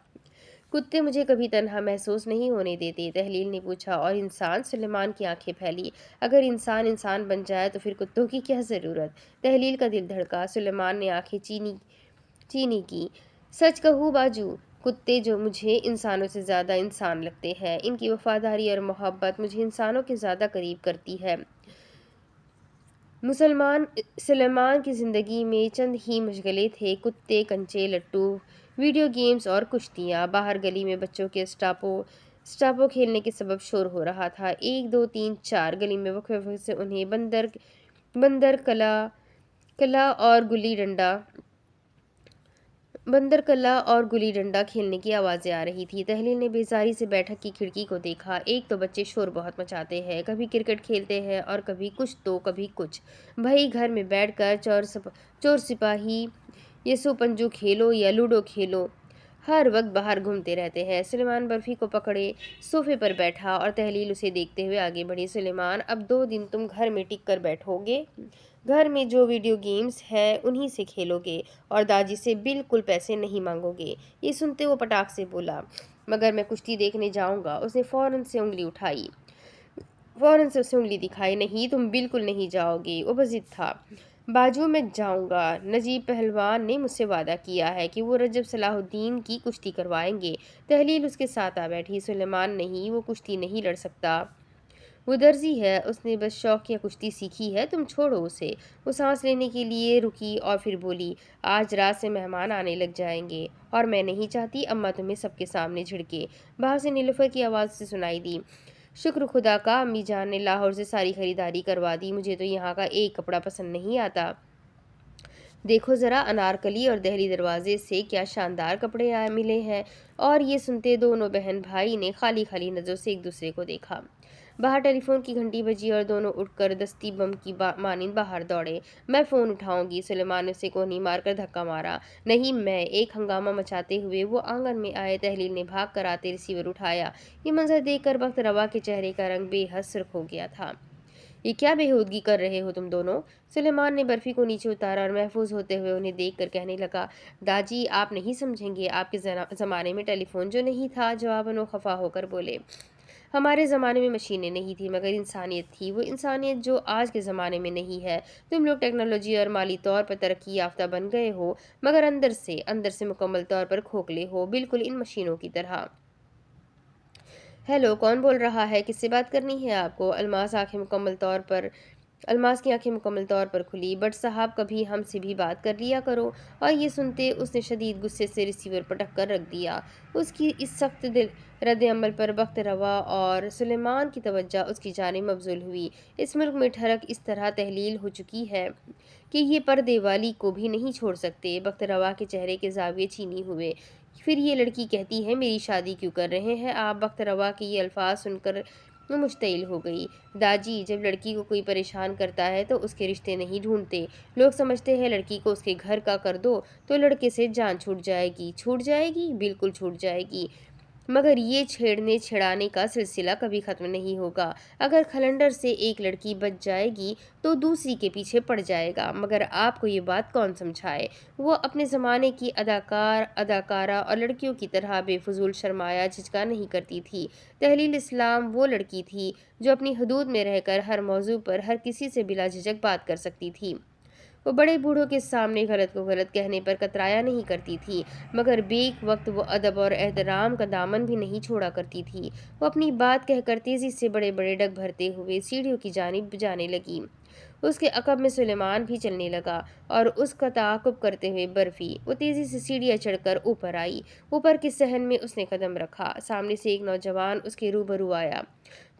कुत्ते मुझे कभी तन्हा महसूस नहीं होने देते, तहलील ने पूछा। और इंसान। सुलेमान की आंखें फैली। अगर इंसान इंसान बन जाए तो फिर कुत्तों की क्या ज़रूरत। तहलील का दिल धड़का। सुलेमान ने आंखें चीनी की। सच कहूँ बाजू, कुत्ते जो मुझे इंसानों से ज़्यादा इंसान लगते हैं। इनकी वफादारी और मोहब्बत मुझे इंसानों के ज़्यादा करीब करती है। सुलेमान की ज़िंदगी में चंद ही मशगले थे, कुत्ते, कंचे, लट्टू, वीडियो गेम्स और कुश्तियाँ। बाहर गली में बच्चों के स्टापो खेलने के सबब शोर हो रहा था। 1 2 3 4 गली में वक्फे वक्फे से उन्हें बंदर कला और गुल्ली डंडा बंदर कला और गुली डंडा खेलने की आवाज़ें आ रही थी। तहलील ने बेजारी से बैठक की खिड़की को देखा। एक तो बच्चे शोर बहुत मचाते हैं, कभी क्रिकेट खेलते हैं और कभी कुछ तो कभी कुछ। भाई घर में बैठकर चोर सिपाही, यसु पंजू खेलो या लूडो खेलो, हर वक्त बाहर घूमते रहते हैं। सुलेमान बर्फी को पकड़े सोफे पर बैठा और तहलील उसे देखते हुए आगे बढ़ी। सुलेमान, अब 2 दिन तुम घर में टिक कर बैठोगे। घर में जो वीडियो गेम्स हैं उन्हीं से खेलोगे और दादी से बिल्कुल पैसे नहीं मांगोगे। ये सुनते वो पटाख से बोला, मगर मैं कुश्ती देखने जाऊंगा। उसने फौरन से उसे उंगली दिखाई। नहीं, तुम बिल्कुल नहीं जाओगे, वो बज़िद था। बाजू मैं जाऊंगा। नजीब पहलवान ने मुझसे वादा किया है कि वो रजब सलाहुद्दीन की कुश्ती करवाएंगे। तहलील उसके साथ आ बैठी। सुलेमान नहीं, वो कुश्ती नहीं लड़ सकता। वो दर्जी है, उसने बस शौकिया कुश्ती सीखी है, तुम छोड़ो उसे। वो सांस लेने के लिए रुकी और फिर बोली, आज रात से मेहमान आने लग जाएंगे और मैं नहीं चाहती अम्मा तुम्हें सबके सामने झिड़के। बाहर से नीलुफर की आवाज़ से सुनाई दी, शुक्र खुदा का अम्मी जान ने लाहौर से सारी खरीदारी करवा दी, मुझे तो यहाँ का एक कपड़ा पसंद नहीं आता। देखो ज़रा, अनारकली और दहली दरवाजे से क्या शानदार कपड़े आए मिले हैं। और ये सुनते दोनों बहन भाई ने खाली खाली नज़रों से एक दूसरे को देखा। बाहर टेलीफोन की घंटी बजी और दोनों उठकर दस्ती बम की मानिंद बाहर दौड़े। मैं फ़ोन उठाऊंगी, सुलेमान ने उसे कोहनी मारकर धक्का मारा। नहीं मैं, एक हंगामा मचाते हुए वो आंगन में आए। तहलील ने भाग कर आते रिसीवर उठाया। ये मंजर देखकर बख्त रवा के चेहरे का रंग बेहद सुर्ख हो गया था। ये क्या बेहूदगी कर रहे हो तुम दोनों? सुलेमान ने बर्फी को नीचे उतारा और महफूज होते हुए उन्हें देखकर कहने लगा, दाजी आप नहीं समझेंगे, आपके ज़माने में टेलीफोन जो नहीं था। जवाबन वो खफा होकर बोले, हमारे ज़माने में मशीनें नहीं थी मगर इंसानियत थी, वो इंसानियत जो आज के ज़माने में नहीं है। तुम लोग टेक्नोलॉजी और माली तौर पर तरक्की याफ्ता बन गए हो, मगर अंदर से मुकम्मल तौर पर खोखले हो, बिल्कुल इन मशीनों की तरह। हेलो, कौन बोल रहा है? किससे बात करनी है आपको? अल्मास की आंखें मुकम्मल तौर पर खुली। बट साहब, कभी हमसे भी बात कर लिया करो। और ये सुनते उसने शदीद गुस्से से रिसीवर पटक कर रख दिया। उसकी इस सख्त दिल रद्द अमल पर बख्त रवा और सुलेमान की तवज्जो उसकी जानिब मबजूल हुई। इस मुल्क में ठरक इस तरह तहलील हो चुकी है कि ये पर्दे वाली को भी नहीं छोड़ सकते। बख्त रवा के चेहरे के जाविये चीनी हुए। फिर ये लड़की कहती है मेरी शादी क्यों कर रहे हैं आप? बख्त रवा के ये अल्फाज सुनकर वो मुश्तइल हो गई। दाजी, जब लड़की को कोई परेशान करता है तो उसके रिश्ते नहीं ढूंढते। लोग समझते हैं लड़की को उसके घर का कर दो तो लड़के से जान छूट जाएगी। छूट जाएगी? बिल्कुल छूट जाएगी। मगर ये छेड़ने छेड़ाने का सिलसिला कभी ख़त्म नहीं होगा। अगर खलंडर से एक लड़की बच जाएगी तो दूसरी के पीछे पड़ जाएगा। मगर आपको ये बात कौन समझाए? वो अपने ज़माने की अदाकारा और लड़कियों की तरह बेफजूल शर्माया झिझका नहीं करती थी। तहलील इस्लाम वो लड़की थी जो अपनी हदूद में रहकर हर मौजू पर हर किसी से बिला झिझक बात कर सकती थी। वो बड़े बूढ़ों के सामने गलत को गलत कहने पर कतराया नहीं करती थी, मगर बेक वक्त वो अदब और एहतराम का दामन भी नहीं छोड़ा करती थी। वो अपनी बात कहकर तेजी से बड़े बड़े डग भरते हुए सीढ़ियों की जानिब जाने लगी। उसके अकब में सुलेमान भी चलने लगा और उसका ताक़ुब करते हुए बर्फी। वो तेजी से सीढ़ियाँ चढ़कर ऊपर आई। ऊपर के सहन में उसने कदम रखा। सामने से एक नौजवान उसके रूबरू आया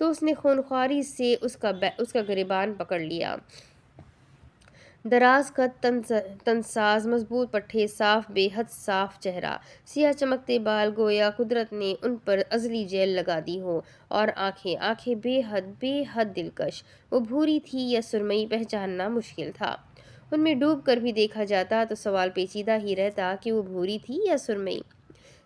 तो उसने खूनख्वारी से उसका गिरबान पकड़ लिया। दराज का तनसाज मजबूत पट्टे, साफ बेहद साफ चेहरा, सियाह चमकते बाल, गोया कुदरत ने उन पर अजली जेल लगा दी हो। और आंखें बेहद बेहद दिलकश। वो भूरी थी या सुरमई पहचानना मुश्किल था। उनमें डूब कर भी देखा जाता तो सवाल पेचीदा ही रहता कि वो भूरी थी या सुरमई।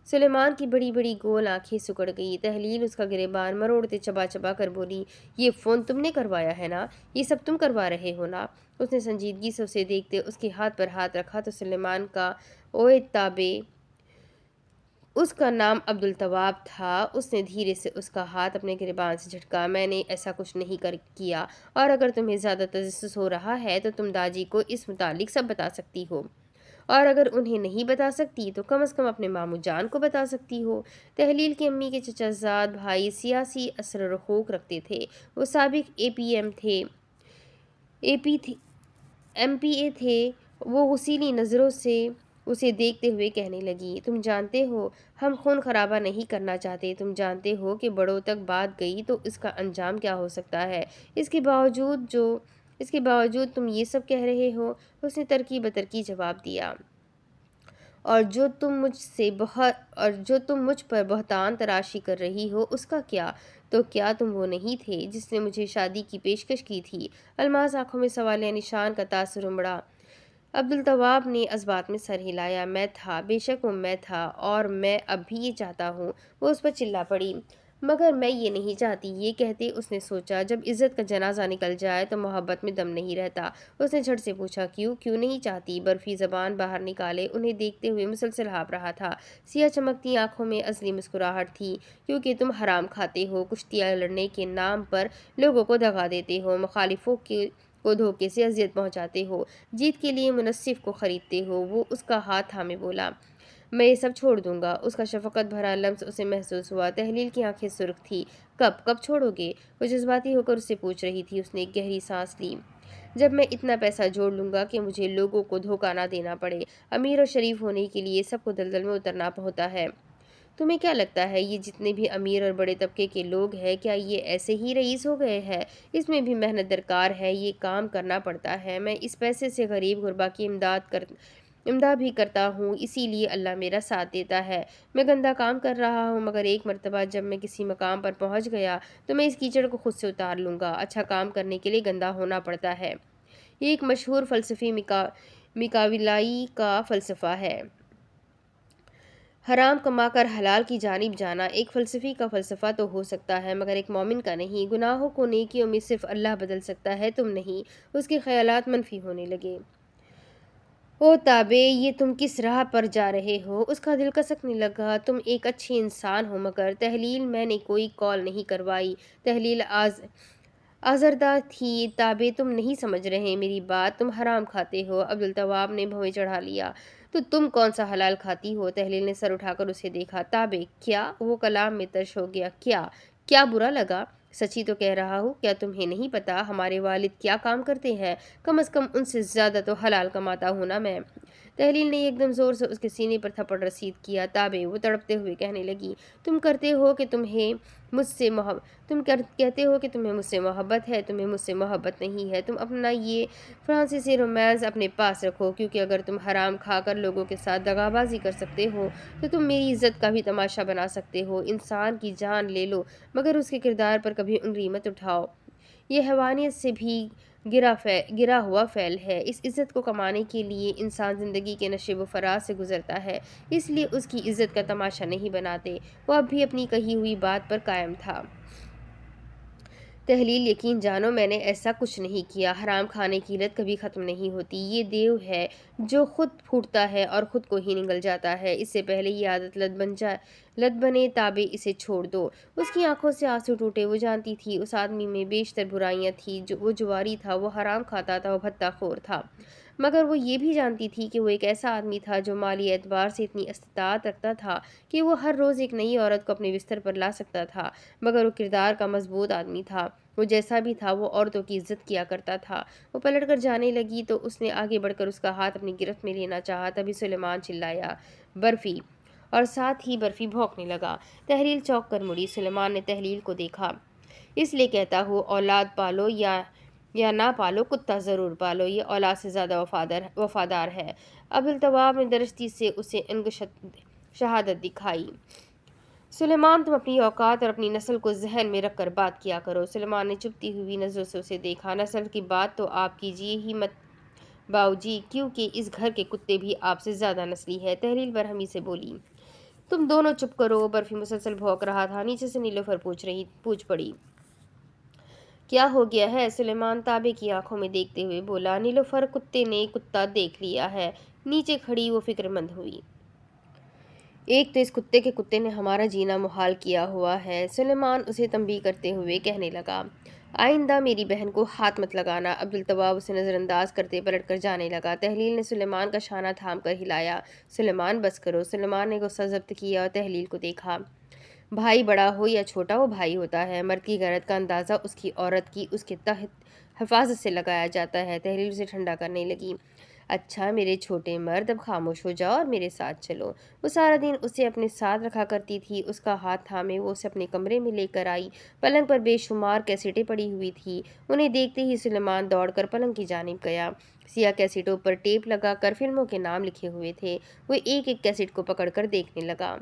सुलेमान की बड़ी बड़ी गोल आंखें सिकुड़ गई। तहलील उसका गिरेबान मरोड़ते चबा चबा कर बोली, ये फ़ोन तुमने करवाया है ना? ये सब तुम करवा रहे हो ना? उसने संजीदगी से उसे देखते उसके हाथ पर हाथ रखा तो सुलेमान का ओए ताबे, उसका नाम अब्दुल तवाब था। उसने धीरे से उसका हाथ अपने गिरबान से झटका। मैंने ऐसा कुछ नहीं कर किया, और अगर तुम्हें ज़्यादा तजस्सुस हो रहा है तो तुम दादी को इस मुतालिक सब बता सकती हो, और अगर उन्हें नहीं बता सकती तो कम से कम अपने मामू जान को बता सकती हो। तहलील की अम्मी के चचाजाद भाई सियासी असर रखूक रखते थे। वो साबिक एपीएम थे एपी थे एमपीए थे। वो गुस्सीली नज़रों से उसे देखते हुए कहने लगी, तुम जानते हो हम खून खराबा नहीं करना चाहते। तुम जानते हो कि बड़ों तक बात गई तो इसका अंजाम क्या हो सकता है। इसके बावजूद तुम ये सब कह रहे हो। उसने तरकी बतरकी जवाब दिया, और जो तुम मुझ पर बहतान तराशी कर रही हो उसका क्या? तो क्या तुम वो नहीं थे जिसने मुझे शादी की पेशकश की थी? अल्मास आंखों में सवालिया निशान का तासुर उमड़ा। अब्दुल तवाब ने इस बात में सर हिलाया। मैं था, बेशक वो मैं था, और मैं अब भी ये चाहता हूँ। वो उस पर चिल्ला पड़ी, مگر میں یہ نہیں چاہتی، یہ کہتے اس نے سوچا جب عزت کا جنازہ نکل جائے تو محبت میں دم نہیں رہتا۔ اس نے جھٹ سے پوچھا کیوں نہیں چاہتی؟ برفی زبان باہر نکالے انہیں دیکھتے ہوئے مسلسل ہانپ رہا تھا۔ سیاہ چمکتی آنکھوں میں اصلی مسکراہٹ تھی۔ کیونکہ تم حرام کھاتے ہو، کشتیاں لڑنے کے نام پر لوگوں کو دغا دیتے ہو، مخالفوں کو دھوکے سے اذیت پہنچاتے ہو، جیت کے لیے منصف کو خریدتے ہو۔ وہ اس کا ہاتھ تھامے بولا، میں یہ سب چھوڑ دوں گا۔ اس کا شفقت بھرا لمس اسے محسوس ہوا۔ تحلیل کی آنکھیں سرخ تھی۔ کب چھوڑو گے؟ وہ جذباتی ہو کر اس سے پوچھ رہی تھی۔ اس نے ایک گہری سانس لی۔ جب میں اتنا پیسہ جوڑ لوں گا کہ مجھے لوگوں کو دھوکہ نہ دینا پڑے۔ امیر اور شریف ہونے کے لیے سب کو دلدل میں اترنا ہوتا ہے۔ تمہیں کیا لگتا ہے یہ جتنے بھی امیر اور بڑے طبقے کے لوگ ہیں، کیا یہ ایسے ہی رئیس ہو گئے ہیں؟ اس میں بھی محنت درکار ہے، یہ کام کرنا پڑتا ہے۔ میں اس پیسے سے غریب غربا کی امداد بھی کرتا ہوں، اسی لیے اللہ میرا ساتھ دیتا ہے۔ میں گندا کام کر رہا ہوں، مگر ایک مرتبہ جب میں کسی مقام پر پہنچ گیا تو میں اس کیچڑ کو خود سے اتار لوں گا۔ اچھا کام کرنے کے لیے گندا ہونا پڑتا ہے۔ یہ ایک مشہور فلسفی میکاویلائی کا فلسفہ ہے۔ حرام کما کر حلال کی جانب جانا ایک فلسفی کا فلسفہ تو ہو سکتا ہے، مگر ایک مومن کا نہیں۔ گناہوں کو نیکیوں میں صرف اللہ بدل سکتا ہے، تم نہیں۔ اس کے خیالات منفی ہونے لگے۔ او تابے، یہ تم کس راہ پر جا رہے ہو؟ اس کا دل کسکنے لگا۔ تم ایک اچھی انسان ہو، مگر تحلیل میں نے کوئی کال نہیں کروائی۔ تحلیل آزردہ تھی۔ تابے، تم نہیں سمجھ رہے میری بات، تم حرام کھاتے ہو۔ عبدالتواب نے بھویں چڑھا لیا۔ تو تم کون سا حلال کھاتی ہو؟ تحلیل نے سر اٹھا کر اسے دیکھا۔ تابے، کیا؟ وہ کلام میں ترش ہو گیا۔ کیا برا لگا؟ سچی تو کہہ رہا ہوں، کیا تمہیں نہیں پتا ہمارے والد کیا کام کرتے ہیں؟ کم از کم ان سے زیادہ تو حلال کماتا ہوں نا میں۔ تحلیل نے ایک دم زور سے اس کے سینے پر تھپڑ رسید کیا۔ تابے، وہ تڑپتے ہوئے کہنے لگی، تم کہتے ہو کہ تمہیں مجھ سے محبت ہے، تمہیں مجھ سے محبت نہیں ہے۔ تم اپنا یہ فرانسیسی رومانس اپنے پاس رکھو، کیونکہ اگر تم حرام کھا کر لوگوں کے ساتھ دغا بازی کر سکتے ہو تو تم میری عزت کا بھی تماشا بنا سکتے ہو۔ انسان کی جان لے لو، مگر اس کے کردار پر کبھی انگلی مت اٹھاؤ۔ یہ حیوانیت سے بھی گرا ہوا فعل ہے۔ اس عزت کو کمانے کے لیے انسان زندگی کے نشیب و فراز سے گزرتا ہے، اس لیے اس کی عزت کا تماشا نہیں بناتے۔ وہ اب بھی اپنی کہی ہوئی بات پر قائم تھا۔ تحلیل، یقین جانو میں نے ایسا کچھ نہیں کیا۔ حرام کھانے کی لت کبھی ختم نہیں ہوتی۔ یہ دیو ہے جو خود پھوٹتا ہے اور خود کو ہی نگل جاتا ہے۔ اس سے پہلے یہ عادت لت بنے۔ تابے، اسے چھوڑ دو۔ اس کی آنکھوں سے آنسو ٹوٹے۔ وہ جانتی تھی اس آدمی میں بیشتر برائیاں تھیں۔ وہ جواری تھا، وہ حرام کھاتا تھا، وہ بھتہ خور تھا، مگر وہ یہ بھی جانتی تھی کہ وہ ایک ایسا آدمی تھا جو مالی اعتبار سے اتنی استطاعت رکھتا تھا کہ وہ ہر روز ایک نئی عورت کو اپنے بستر پر لا سکتا تھا، مگر وہ کردار کا مضبوط آدمی تھا۔ وہ جیسا بھی تھا، وہ عورتوں کی عزت کیا کرتا تھا۔ وہ پلٹ کر جانے لگی تو اس نے آگے بڑھ کر اس کا ہاتھ اپنی گرفت میں لینا چاہا، تبھی سلیمان چلایا، برفی! اور ساتھ ہی برفی بھونکنے لگا۔ تحلیل چونک کر مڑی۔ سلیمان نے تحلیل کو دیکھا۔ اس لیے کہتا ہوں، اولاد پالو یا نہ پالو، کتا ضرور پالو، یہ اولاد سے زیادہ وفادار ہے۔ عبدالتواب نے درستی سے اسے شہادت دکھائی۔ سلیمان، تم اپنی اوقات اور اپنی نسل کو ذہن میں رکھ کر بات کیا کرو۔ سلیمان نے چبھتی ہوئی نظروں سے اسے دیکھا۔ نسل کی بات تو آپ کیجیے ہی مت باؤجی، کیونکہ اس گھر کے کتے بھی آپ سے زیادہ نسلی ہیں۔ تحلیل برہمی سے بولی۔ تم دونوں چپ کرو۔ برفی مسلسل بھونک رہا تھا۔ نیچے سے نیلوفر پوچھ پڑی، کیا ہو گیا ہے؟ سلیمان تابے کی آنکھوں میں دیکھتے ہوئے بولا، نیلوفر، کتے نے کتا دیکھ لیا ہے۔ نیچے کھڑی وہ فکر مند ہوئی۔ ایک تو اس کتے نے ہمارا جینا محال کیا ہوا ہے۔ سلیمان اسے تنبیہ کرتے ہوئے کہنے لگا، آئندہ میری بہن کو ہاتھ مت لگانا۔ عبدالتواب اسے نظر انداز کرتے پلٹ کر جانے لگا۔ تحلیل نے سلیمان کا شانہ تھام کر ہلایا۔ سلیمان، بس کرو۔ سلیمان نے غصہ ضبط کیا اور تحلیل کو دیکھا۔ بھائی بڑا ہو یا چھوٹا، وہ بھائی ہوتا ہے۔ مرد کی غیرت کا اندازہ اس کی عورت کی اس کے تحت حفاظت سے لگایا جاتا ہے۔ تحلیل اسے ٹھنڈا کرنے لگی۔ اچھا میرے چھوٹے مرد، اب خاموش ہو جاؤ اور میرے ساتھ چلو۔ وہ سارا دن اسے اپنے ساتھ رکھا کرتی تھی۔ اس کا ہاتھ تھامے وہ اسے اپنے کمرے میں لے کر آئی۔ پلنگ پر بے شمار کیسٹیں پڑی ہوئی تھی۔ انہیں دیکھتے ہی سلیمان دوڑ کر پلنگ کی جانب گیا۔ سیاہ کیسٹوں پر ٹیپ لگا کر فلموں کے نام لکھے ہوئے تھے۔ وہ ایک ایک کیسٹ کو پکڑ کر دیکھنے لگا۔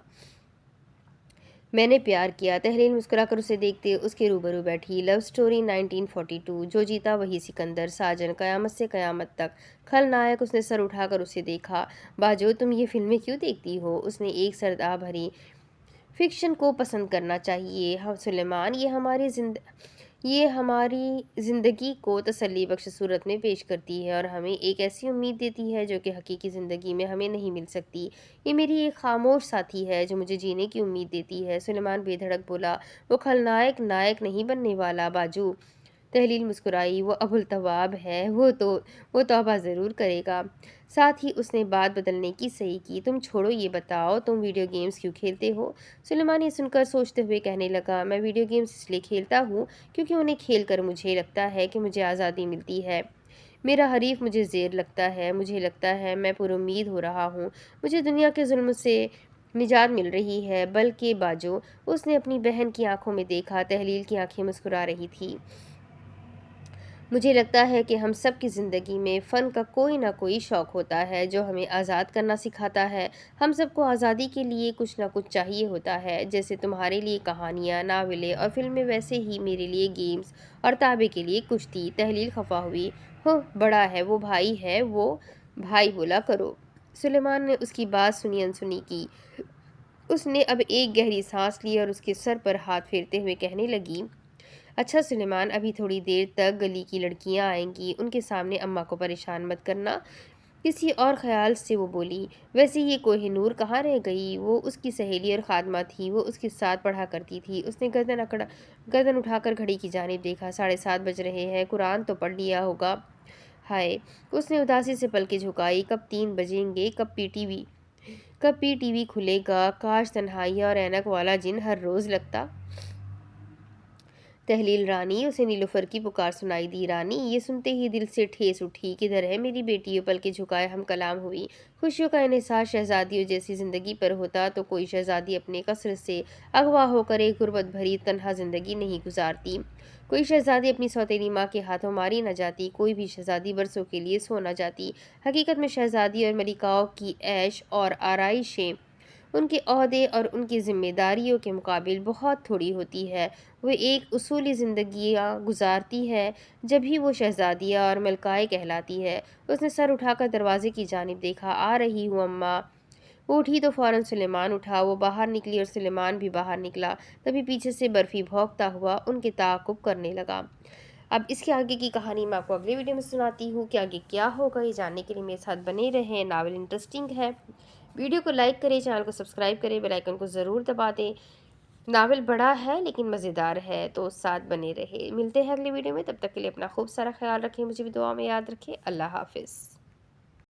میں نے پیار کیا۔ تحلیل مسکرا کر اسے دیکھتے اس کے روبرو بیٹھی۔ لو سٹوری 1942، جو جیتا وہی سکندر، ساجن، قیامت سے قیامت تک، خل نائک۔ اس نے سر اٹھا کر اسے دیکھا۔ باجو، تم یہ فلمیں کیوں دیکھتی ہو؟ اس نے ایک سردا بھری فکشن کو پسند کرنا چاہیے۔ ہم سلیمان یہ ہماری زندگی کو تسلی بخش صورت میں پیش کرتی ہے اور ہمیں ایک ایسی امید دیتی ہے جو کہ حقیقی زندگی میں ہمیں نہیں مل سکتی۔ یہ میری ایک خاموش ساتھی ہے جو مجھے جینے کی امید دیتی ہے۔ سلیمان بے دھڑک بولا، وہ خلنائک نائک نہیں بننے والا باجو۔ تحلیل مسکرائی، وہ ابوالتواب ہے، وہ توبہ ضرور کرے گا۔ ساتھ ہی اس نے بات بدلنے کی صحیح کی، تم چھوڑو یہ بتاؤ تم ویڈیو گیمز کیوں کھیلتے ہو؟ سلیمان یہ سن کر سوچتے ہوئے کہنے لگا، میں ویڈیو گیمز اس لیے کھیلتا ہوں کیونکہ انہیں کھیل کر مجھے لگتا ہے کہ مجھے آزادی ملتی ہے۔ میرا حریف مجھے زیر لگتا ہے، مجھے لگتا ہے میں پر امید ہو رہا ہوں، مجھے دنیا کے ظلم سے نجات مل رہی ہے۔ بلکہ باجو، اس نے اپنی بہن کی آنکھوں میں دیکھا، تحلیل کی آنکھیں مسکرا رہی تھی۔ مجھے لگتا ہے کہ ہم سب کی زندگی میں فن کا کوئی نہ کوئی شوق ہوتا ہے جو ہمیں آزاد کرنا سکھاتا ہے۔ ہم سب کو آزادی کے لیے کچھ نہ کچھ چاہیے ہوتا ہے، جیسے تمہارے لیے کہانیاں، ناولیں اور فلمیں، ویسے ہی میرے لیے گیمز اور تابے کے لیے کشتی۔ تحلیل خفا ہوئی، بڑا ہے وہ بھائی ہے، وہ بھائی بولا کرو۔ سلیمان نے اس کی بات سنی انسنی کی۔ اس نے اب ایک گہری سانس لی اور اس کے سر پر ہاتھ پھیرتے ہوئے کہنے لگی، اچھا سلیمان، ابھی تھوڑی دیر تک گلی کی لڑکیاں آئیں گی، ان کے سامنے اماں کو پریشان مت کرنا۔ کسی اور خیال سے وہ بولی، ویسے یہ کوہ نور کہاں رہ گئی؟ وہ اس کی سہیلی اور خادمہ تھی، وہ اس کے ساتھ پڑھا کرتی تھی۔ اس نے گردن اٹھا کر گھڑی کی جانب دیکھا، 7:30 بج رہے ہیں، قرآن تو پڑھ لیا ہوگا۔ ہائے! اس نے اداسی سے پلکیں جھکائی، کب 3 بجیں گے، کب پی ٹی وی کھلے گا، کاش تنہائیاں اور اینک والا جن ہر روز لگتا۔ تحلیل، رانی! اسے نیلوفر کی پکار سنائی دی۔ رانی! یہ سنتے ہی دل سے ٹھیس اٹھی، کدھر ہے میری بیٹی؟ پلکیں جھکائے ہم کلام ہوئی۔ خوشیوں کا انحصار شہزادیوں جیسی زندگی پر ہوتا تو کوئی شہزادی اپنے قصر سے اغوا ہو کر ایک غربت بھری تنہا زندگی نہیں گزارتی، کوئی شہزادی اپنی سوتیلی ماں کے ہاتھوں ماری نہ جاتی، کوئی بھی شہزادی برسوں کے لیے سو نہ جاتی۔ حقیقت میں شہزادی اور ملکاؤں کی عیش اور آرائشیں ان کے عہدے اور ان کی ذمہ داریوں کے مقابل بہت تھوڑی ہوتی ہے۔ وہ ایک اصولی زندگیاں گزارتی ہے، جب ہی وہ شہزادیہ اور ملکہ کہلاتی ہے۔ اس نے سر اٹھا کر دروازے کی جانب دیکھا، آ رہی ہوں اماں۔ وہ اٹھی تو فوراً سلیمان اٹھا، وہ باہر نکلی اور سلیمان بھی باہر نکلا۔ تبھی پیچھے سے برفی بھونکتا ہوا ان کے تعاقب کرنے لگا۔ اب اس کے آگے کی کہانی میں آپ کو اگلے ویڈیو میں سناتی ہوں کہ آگے کیا ہوگا۔ یہ جاننے کے لیے میرے ساتھ بنے رہیں، ناول انٹرسٹنگ ہے۔ ویڈیو کو لائک کریں، چینل کو سبسکرائب کریں، بیل آئیکن کو ضرور دبا دیں۔ ناول بڑا ہے لیکن مزیدار ہے، تو ساتھ بنے رہے۔ ملتے ہیں اگلے ویڈیو میں، تب تک کے لیے اپنا خوب سارا خیال رکھیں، مجھے بھی دعا میں یاد رکھیں۔ اللہ حافظ۔